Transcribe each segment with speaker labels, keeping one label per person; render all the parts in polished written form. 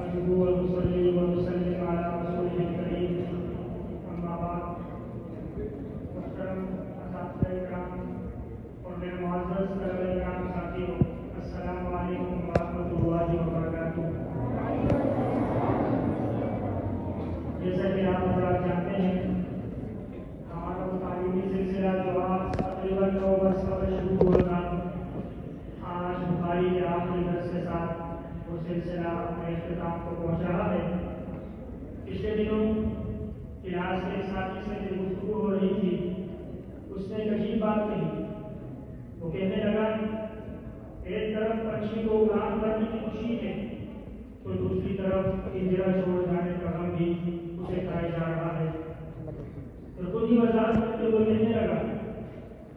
Speaker 1: نحمده ونصلي ونسلم على رسوله الكريم اما بعد محترم اساتذہ کرام اور میرے معزز طلبہ کرام ساتھیوں السلام علیکم ورحمۃ اللہ وبرکاتہ۔ جیسا کہ آپ حضرات جانتے ہیں ہمارا وہ تعلیمی سلسلہ جو آج تقریباً 9 برس قبل شروع ہوا تھا، آج بخاری کے آخری درس کے ساتھ وہ سلسلہ اپنے اختتام کو پہنچ رہا ہے۔ پچھلے دنوں کلاس کے ساتھی سے جو گفتگو ہو رہی تھی اس نے ایک عجیب بات کہی۔ وہ کہنے لگا ایک طرف پنچھی کو اڑان کرنے کی خوشی ہے تو دوسری طرف پنجرا چھوڑ جانے کا غم بھی اسے کھایا جا رہا ہے۔ تو خود ہی وضاحت کرتے ہوئے کہنے لگا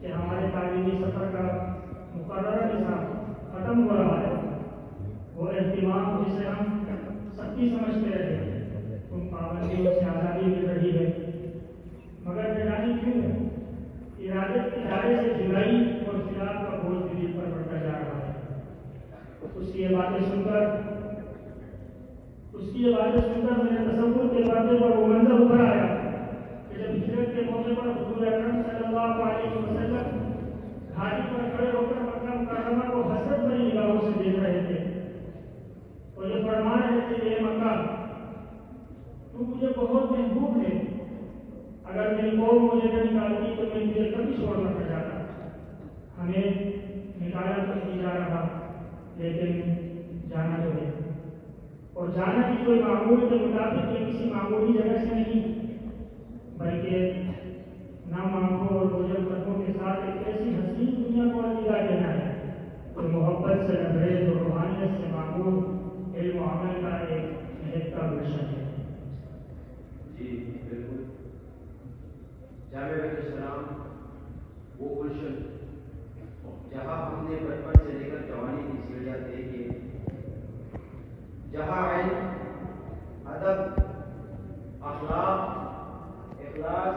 Speaker 1: کہ ہمارے تعلیمی سفر کا مقررہ نظام ختم ہو رہا ہے۔ وہ اہتمام جسے ہم سختی سمجھتے رہے ان پابندیوں سے آزادی مل رہی ہے، مگر نہ جانے کیوں ادارے سے جدائی اور اختلاف کا بوجھ دل پر بڑھتا جا رہا ہے۔ اس کی یہ باتیں سن کر میرے تصور کے پردے پر وہ منظر ابھر آیا کہ جب ہجرت کے موقع پر حضور اکرم صلی اللہ علیہ وسلم گھاٹی پر کھڑے ہو کر مکہ مکرمہ کو حسرت بھری نگاہوں سے دیکھ رہے تھے اور یہ فرما رہے تھے کہ اے مکہ تو مجھے بہت محبوب ہے، اگر میری قوم مجھے نہ نکالتی تو میں تجھے کبھی چھوڑنا پڑ جاتا۔ ہمیں نکالا تو نہیں جا رہا لیکن جانا تو ہے، اور جانا بھی کوئی معمول کے مطابق یا کسی معمولی جگہ سے نہیں بلکہ نام آنکھوں اور روزل قدموں کے ساتھ ایک ایسی حسین دنیا کو الوداع دینا ہے تو محبت سے لبریز اور روحانیت سے معمول علم و عمل کا ایک مہکتا گلشن ہے۔
Speaker 2: جی بالکل، جامعہ السلام وہ گلشن جہاں ہم نے بچپن سے لے کر جوانی کی سیڑھیاں طے کی، جہاں علم، ادب، اخلاق، اخلاص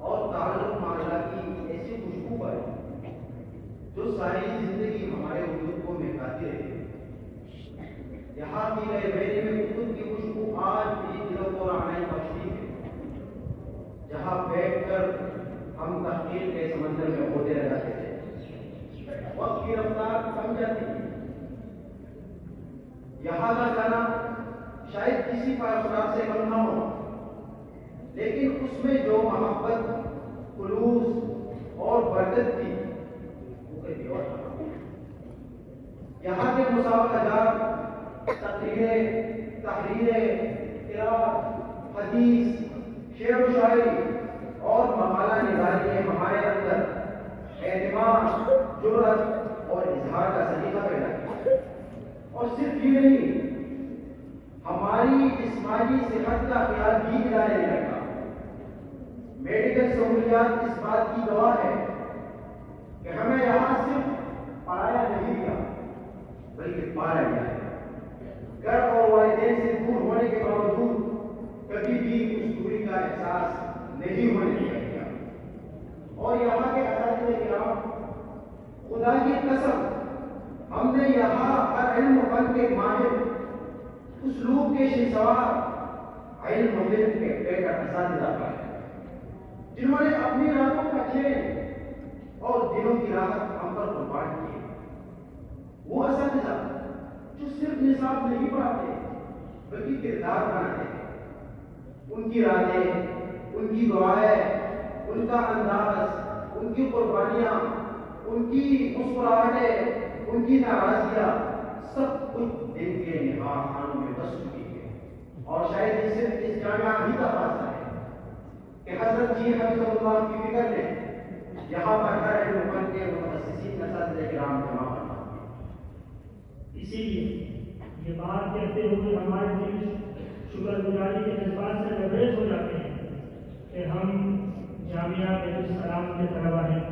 Speaker 2: اور تعلق معاملہ کی ایسی خوشبو پر جو ساری زندگی ہمارے وجود کو مہکاتی رہی۔ یہاں کی لائبریری میں کتب کی خوشبو آج بھی دلوں کو رہنائی بخشتی ہے، جہاں بیٹھ کر ہم تحقیق کے سمندر میں ہوتے رہ جاتے تھے۔ وقت کی رفتار کم جاتی ہے، یہاں کا جانا شاید کسی پاسدار سے کم نہ ہو، لیکن اس میں جو محبت، خلوص اور برکت تھی وہ کہیں اور تھا۔ یہاں کے مسابقہ جات، تقریریں، تحریریں، قرات، حدیث، شعر و شاعری اور مقالہ نگاری نے ہمارے اندر اعتماد، جرأت اور اظہار کا سلیقہ پیدا کیا۔ اور صرف یہ نہیں، ہماری جسمانی صحت کا خیال بھی ادارے نے رکھا۔ میڈیکل سہولیات اس بات کی گواہ ہے کہ ہمیں یہاں صرف پڑھایا نہیں گیا بلکہ پالا گیا ہے۔ گھر اور والدین سے دور ہونے کے باوجود کبھی بھی اس دوری کا احساس نہیں ہونے دیا گیا۔ اور یہاں کے اساتذہ کرام، خدا کی قسم ہم نے یہاں ہر علم و فن کے ماہر، اسلوب کے شہسوار، علم و علم کے بہتر اساتذہ پائے جنہوں نے اپنی راتوں کا چین اور دنوں کی راحت ہم پر قربان کی۔ وہ اساتذہ جو صرف نصاب نہیں پڑھاتے بلکہ کردار بناتے ہیں۔ ان کی راتیں، ان کی دعائیں، ان کا انداز، ان کی قربانیاں، ان کی مسکراہٹیں، ان کی ناراضیاں، سب کچھ دن کے نہاں خانوں میں بس چکی ہے۔ اور شاید یہ صرف اس جامعہ ہی کا فاصلہ ہے کہ حضرت جی حفظ اللہ کی فکر نے یہاں پر ہر علم و فن کے متخصصین اساتذہ کرام جمع کرنا۔
Speaker 1: اسی لیے یہ بات کہتے ہوئے ہمارے دل شکر گزاری کے جذبات سے لبریز ہو جاتے ہیں کہ ہم جامعہ السلام کے طلبہ ہیں۔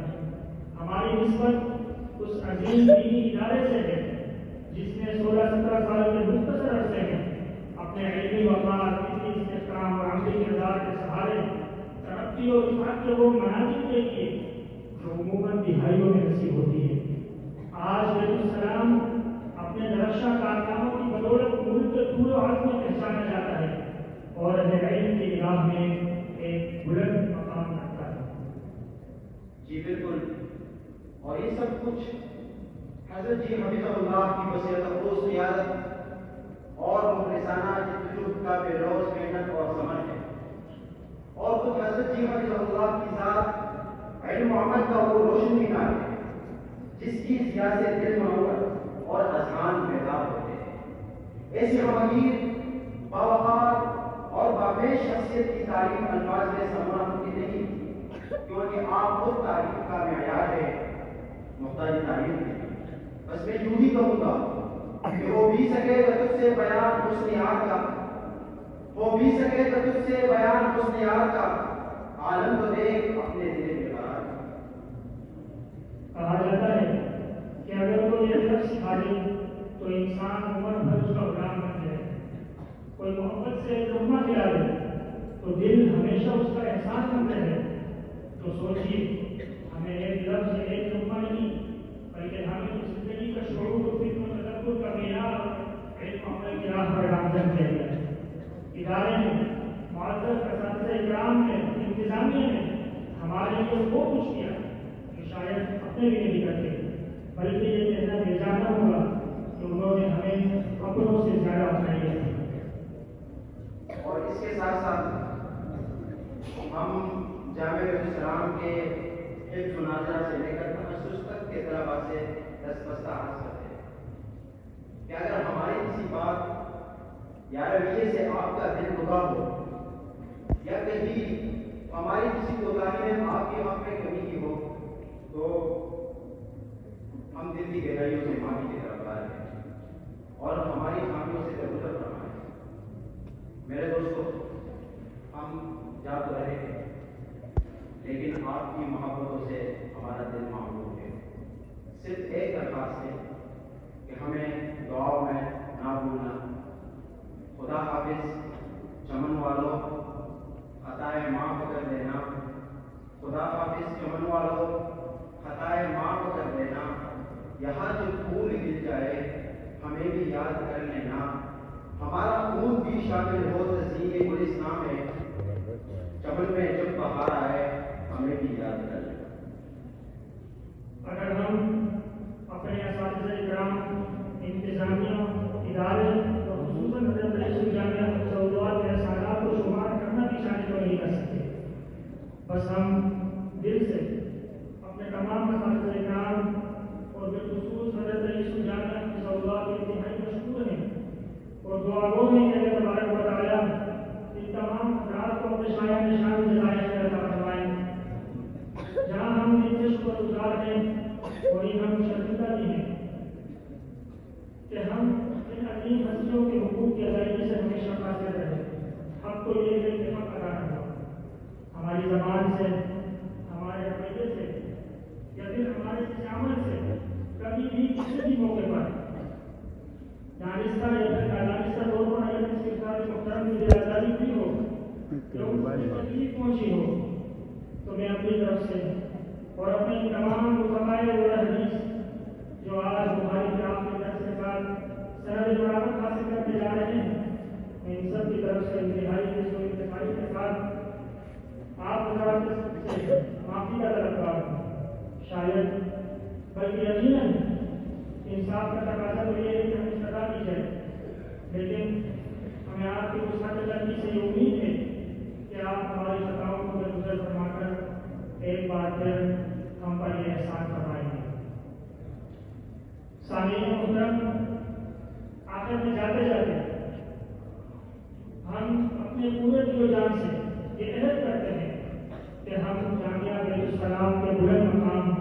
Speaker 1: ہماری نسبت اس عظیم دینی ادارے سے ہے جس نے 16-17 سال کے مختصر عرصے میں اپنے علمی وقار، فکری استحکام اور عملی کردار کے سہارے ترقی اور رفعت کے وہ مناظر طے کیے جو عموماً دہائیوں میں نصیب ہوتی ہے۔ آج السلام اپنے درخشاں کارناموں کی بدولت ملک کے دور و اور اہل علم کی نگاہ میں ایک بلند مقام رکھتا ہے۔
Speaker 2: جی بالکل، اور یہ سب کچھ حضرت جی حفظہ اللہ کی بصیرت افروز قیادت اور مخلصانہ جدوجہد کا بے لوث محنت اور ثمر ہے، اور خود حضرت جی حفظہ اللہ کی ذات علم و عمل کا وہ روشن مینار ہے جس کی ضیاء سے دل منور اور اذہان بیدار ہوتے ہیں۔ ایسے ہمگیر باوقار اور بابیش شخصیت کی تعلیم الفاظ میں سمجھنا ممکن نہیں، کیونکہ آپ خود تعلیم کا معیار ہے، محتاج تعلیم ہے۔ بس میں یوں ہی کہوں گا کہ ہو بھی سکے تو تجھ سے بیان حسن یار کا، ہو بھی سکے تو تجھ سے بیان حسن یار کا، عالم تو دیکھ اپنے دل میں قرار کا۔
Speaker 1: کہا جاتا ہے کہ اگر کوئی یہ لفظ سکھا دے تو انسان عمر بھر اس کا غلام بن جائے، کوئی محبت سے لقمہ کھلا دے تو دل ہمیشہ اس کا احسان کرتا ہے۔ تو سوچیے، ہمیں ایک لفظ ایک لقمہ نہیں بلکہ ہمیں زندگی کا شعور و فکر و تدبر کا معیار علم و عمل کی راہ پر گامزن کیا گیا ہے۔ ادارے میں، معزز اساتذہ اکرام میں، انتظامیہ میں ہمارے لیے وہ کچھ کیا جو شاید اپنے بھی نہیں کرتے، بلکہ یہ کہنا بیجانہ ہوگا کہ انہوں نے ہمیں اپنوں سے زیادہ اپنایا ہے۔
Speaker 2: اور اس کے ساتھ ساتھ ہم جامعہ الاسلام کے حفظ و ناظرہ سے لے کر تخصص تک کے طلباء سے دستبستہ عرض کرتے ہیں کہ اگر ہماری کسی بات یا رویے سے آپ کا دل دکھا ہو یا کہیں ہماری کسی کوتاہی میں آپ کے حق میں کمی کی ہو تو ہم دل کی گہرائیوں سے معافی کی طرفدار ہیں اور ہماری خامیوں سے درگزر فرمائیں۔ میرے دوستو، ہم جا تو رہے ہیں لیکن آپ کی محبتوں سے ہمارا دل معمور ہے۔ صرف ایک درخواست ہے کہ ہمیں دعاؤں میں نہ بھولنا۔ خدا حافظ چمن والوں، خطائے معاف کر دینا۔ خدا حافظ چمن والوں، خطائے معاف کر دینا۔ یہاں جو پھول گر جائے ہمیں بھی یاد کر لینا۔ ہمارا خون بھی شامل ہو تزئین گلستان میں، چمن میں جب بہار آئے ہمیں بھی یاد کر لینا۔
Speaker 1: اگر ہم اپنے اساتذہ اکرام، انتظامیہ، ادارے اور خصوصاً حضرت رئیس الجامعہ حفظہ کے احسانات کو شمار کرنا بھی شامل تو نہیں کر سکتے، بس ہم دل سے اپنے تمام اساتذہ اکرام اور بالخصوص حضرت رئیس الجامعہ حفظہ کے انتہائی مشکور ہیں اور دعا گو ہیں کہ اللہ تبارک و تعالیٰ ان تمام حضرات کو اپنے شایع نشان جزائے خیر عطا فرمائیں۔ جہاں ہم ان سے شکر گزار ہیں وہیں ہم شرمندہ بھی ہیں کہ ہم ان عظیم ہستیوں کے حقوق کی ادائیگی سے ہمیشہ قاصر رہے۔ حق تو یہ ہے کہ حق ادا کرنا ہماری زبان سے، ہمارے رویے سے یا پھر ہمارے کسی عمل سے کبھی بھی کسی بھی موقع پر دانستہ یا پھر نادانستہ طور پر اگر کسی افراد محترم کی دل آزادی ہوئی ہو یا ان کو تکلیف پہنچی ہو تو میں اپنی طرف سے اور اپنے تمام مطالعہ اور حدیث جو آج بخاری کے آخری درس کے ساتھ سند برابر حاصل کرنے جا رہے ہیں، میں ان سب کی طرف سے انتہائی انتخابی کے ساتھ آپ حضرات سے معافی کا طلبگار ہوں۔ شاید بلکہ یقیناً انصاف کا تقاضا تو یہ ہے کہ ہم استدا کی جائے، لیکن ہمیں آپ کی وسعت لگی سے یہ امید ہے کہ آپ ہماری خطاؤں کو درگزر فرما کر ایک بار پھر ہم پر یہ احسان فرمائیں گے۔ سامعین محترم، آخر میں جاتے جاتے ہم اپنے پورے دل و جان سے یہ عہد کرتے ہیں کہ ہم جامعہ علیہ السلام کے بلند مقام،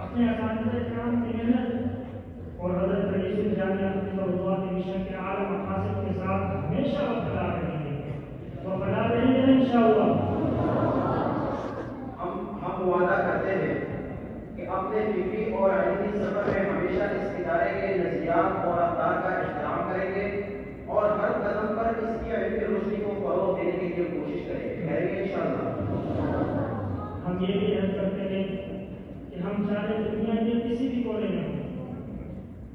Speaker 1: اپنے اساتذہ اکرام کی محنت اور حضرت رئیس الجامعہ حفظہ اللہ کے مشن کے اعلیٰ مقاصد کے ساتھ ہمیشہ وفادار رہیں گے، وفادار رہیں گے انشاءاللہ۔
Speaker 2: ہم وعدہ کرتے ہیں کہ اپنے فکری اور علمی سفر میں ہمیشہ اس ادارے کے نظریات اور افکار کا احترام کریں گے اور ہر قدم پر اس کی علمی روشنی کو فروغ دینے کے لیے کوشش کریں گے انشاءاللہ۔
Speaker 1: ہم یہ بھی عہد کرتے ہیں کہ ہم چاہے دنیا کے کسی بھی کونے میں ہوں،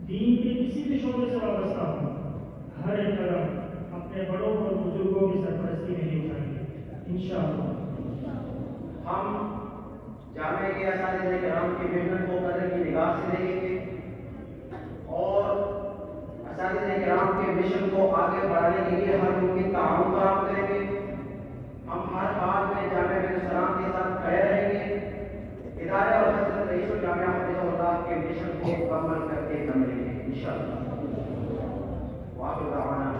Speaker 1: دین کے کسی بھی شعبے سے وابستہ ہوں، ہر ایک قدم اپنے بڑوں اور بزرگوں
Speaker 2: کے اساتذہ کرام کی محنت کو قدر کی نگاہ سے دیکھیں گے اور اساتذہ کرام کے مشن کو آگے بڑھانے کے لیے ہر ممکن تعاون فراہم کریں گے. ہم ہر حال میں جامعہ بن سلام کے ساتھ کھڑے رہیں گے. ادارے اور حضرت رئیس الجامعہ حفظہ اللہ کے مشن کو مکمل کر کے نمٹیں گے انشاءاللہ. وآخر دعوانا